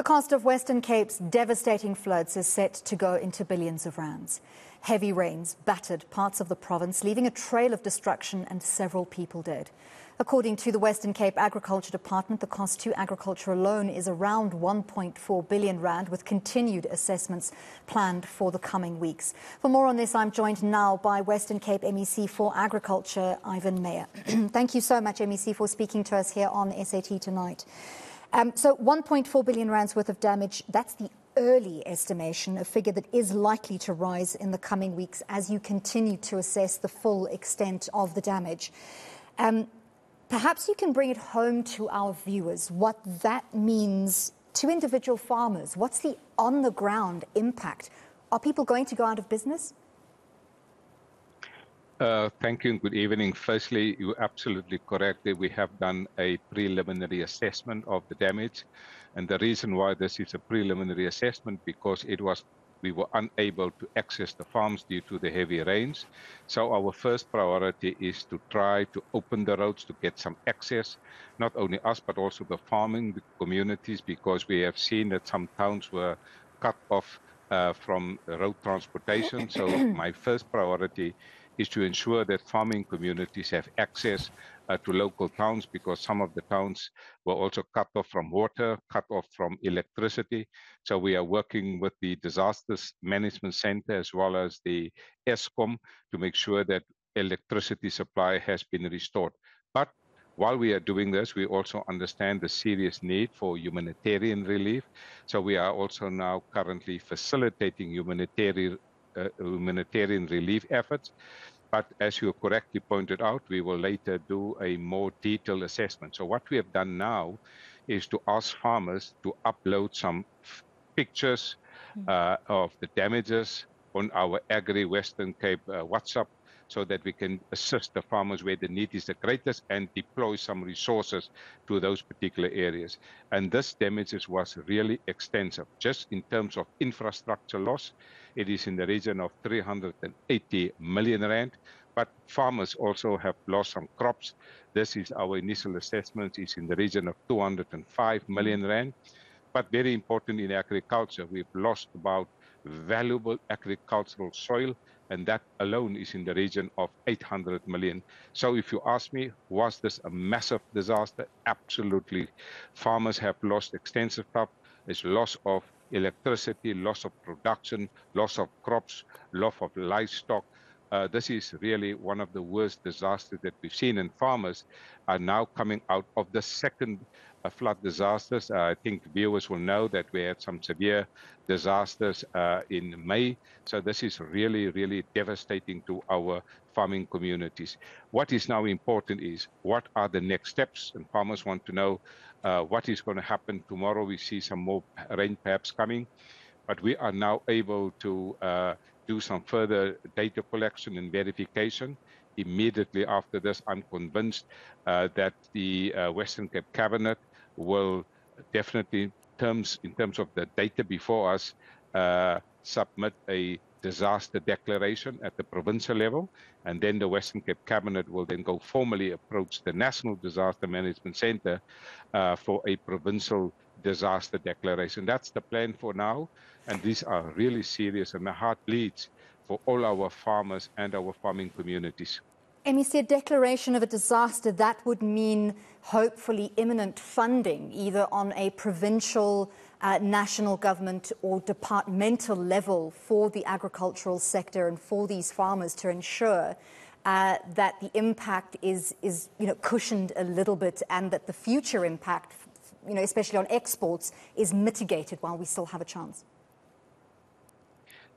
The cost of Western Cape's devastating floods is set to go into billions of rands. Heavy rains battered parts of the province, leaving a trail of destruction and several people dead. According to the Western Cape Agriculture Department, the cost to agriculture alone is around 1.4 billion rand, with continued assessments planned for the coming weeks. For more on this, I'm joined now by Western Cape MEC for Agriculture, Ivan Meyer. Thank you so much, MEC, for speaking to us here on SAT tonight. So 1.4 billion rands worth of damage, that's the early estimation, a figure that is likely to rise in the coming weeks as you continue to assess the full extent of the damage. Perhaps you can bring it home to our viewers what that means to individual farmers. What's the on-the-ground impact? Are people going to go out of business? Thank you and good evening. Firstly, you're absolutely correct that we have done a preliminary assessment of the damage. And the reason why this is a preliminary assessment, because we were unable to access the farms due to the heavy rains. So our first priority is to try to open the roads to get some access, not only us, but also the farming communities, because we have seen that some towns were cut off from road transportation. So my first priority is to ensure that farming communities have access to local towns, because some of the towns were also cut off from water, cut off from electricity. So we are working with the Disasters Management Center as well as the ESCOM to make sure that electricity supply has been restored. But while we are doing this, we also understand the serious need for humanitarian relief. So we are also now currently facilitating humanitarian relief efforts. But as you correctly pointed out, we will later do a more detailed assessment. So what we have done now is to ask farmers to upload some pictures of the damages on our Agri Western Cape WhatsApp, so that we can assist the farmers where the need is the greatest and deploy some resources to those particular areas. And this damage was really extensive. Just in terms of infrastructure loss, it is in the region of 380 million rand. But farmers also have lost some crops. This is our initial assessment, is in the region of 205 million rand. But very important in agriculture, we've lost about valuable agricultural soil, and that alone is in the region of 800 million. So if you ask me, was this a massive disaster? Absolutely. Farmers have lost extensive stuff. There's loss of electricity, loss of production, loss of crops, loss of livestock. This is really one of the worst disasters that we've seen, and farmers are now coming out of the second flood disasters. I think viewers will know that we had some severe disasters in May. So this is really, really devastating to our farming communities. What is now important is, what are the next steps? And farmers want to know what is going to happen tomorrow. We see some more rain perhaps coming, but we are now able to do some further data collection and verification. Immediately after this, I'm convinced that the Western Cape Cabinet will definitely, in terms of the data before us, submit a disaster declaration at the provincial level, and then the Western Cape Cabinet will then go formally approach the National Disaster Management Center for a provincial disaster declaration. That's the plan for now, and these are really serious, and my heart bleeds for all our farmers and our farming communities. MEC, a declaration of a disaster, that would mean hopefully imminent funding, either on a provincial, national government or departmental level for the agricultural sector and for these farmers, to ensure that the impact is cushioned a little bit, and that the future impact, especially on exports, is mitigated while we still have a chance.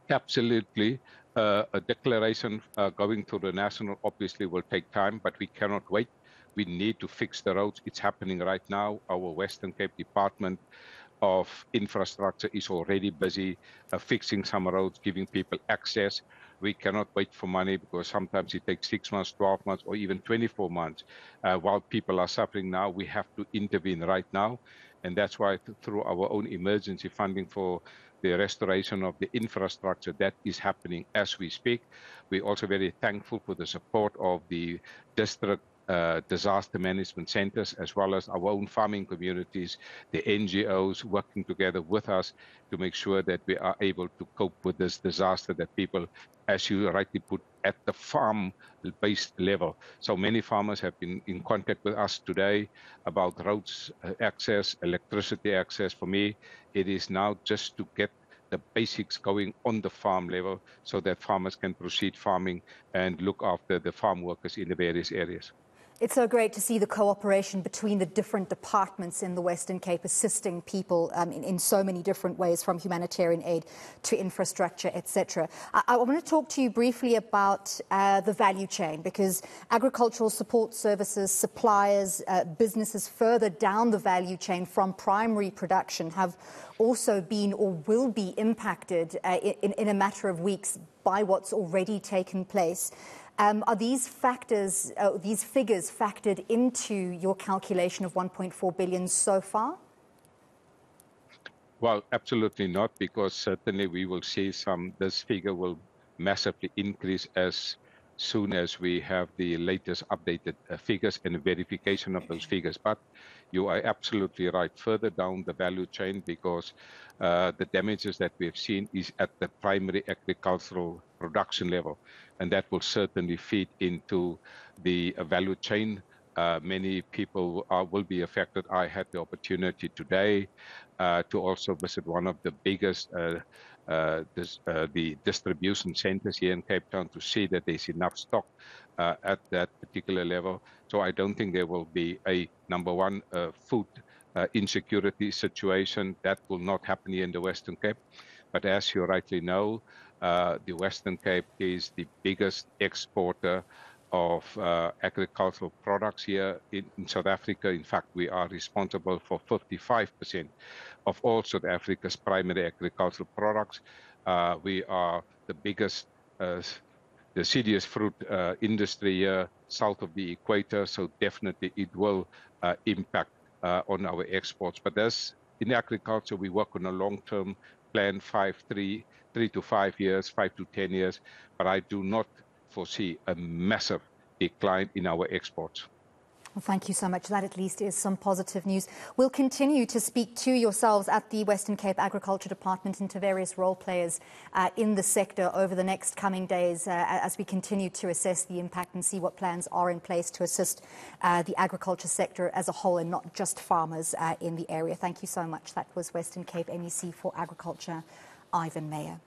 Absolutely. A declaration going to the national obviously will take time, but we cannot wait. We need to fix the roads. It's happening right now. Our Western Cape Department of Infrastructure is already busy fixing some roads, giving people access. We cannot wait for money, because sometimes it takes 6 months, 12 months, or even 24 months. While people are suffering now, we have to intervene right now. And that's why through our own emergency funding for the restoration of the infrastructure, that is happening as we speak. We're also very thankful for the support of the district disaster management centers, as well as our own farming communities, the NGOs working together with us to make sure that we are able to cope with this disaster that people, as you rightly put, at the farm-based level. So many farmers have been in contact with us today about roads access, electricity access. For me, it is now just to get the basics going on the farm level so that farmers can proceed farming and look after the farm workers in the various areas. It's so great to see the cooperation between the different departments in the Western Cape assisting people in so many different ways, from humanitarian aid to infrastructure, etc. I want to talk to you briefly about the value chain, because agricultural support services, suppliers, businesses further down the value chain from primary production have also been or will be impacted in a matter of weeks by what's already taken place. Are these factors, these figures factored into your calculation of 1.4 billion so far? Well, absolutely not, because certainly we will see this figure will massively increase as soon as we have the latest updated figures and verification of those figures. But you are absolutely right, further down the value chain, because the damages that we've seen is at the primary agricultural production level, and that will certainly feed into the value chain. Many people will be affected. I had the opportunity today to also visit one of the biggest the distribution centers here in Cape Town to see that there's enough stock at that particular level. So I don't think there will be a number one food insecurity situation. That will not happen here in the Western Cape. But as you rightly know, the Western Cape is the biggest exporter of agricultural products here in South Africa. In fact, we are responsible for 55% of all South Africa's primary agricultural products. We are the biggest deciduous fruit industry here south of the equator, so definitely it will impact on our exports. But as in agriculture, we work on a long-term plan, 3 to 5 years, 5 to 10 years, but I do not foresee a massive decline in our exports. Well, thank you so much. That at least is some positive news. We'll continue to speak to yourselves at the Western Cape Agriculture Department and to various role players in the sector over the next coming days as we continue to assess the impact and see what plans are in place to assist the agriculture sector as a whole and not just farmers in the area. Thank you so much. That was Western Cape MEC for Agriculture, Ivan Meyer.